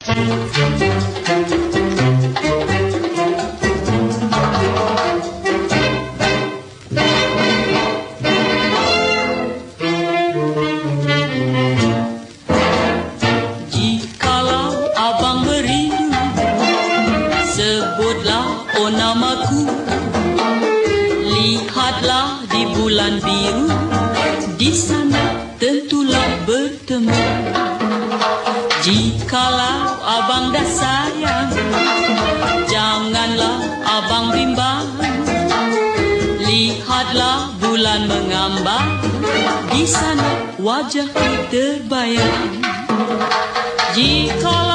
Jikalau abang merindu, sebutlah oh namaku. Lihatlah di bulan biru, di sana tentulah bertemu. Jikalau abang dah sayang, janganlah abang bimbang. Lihatlah bulan mengambang, di sana wajahku terbayang. Jikalau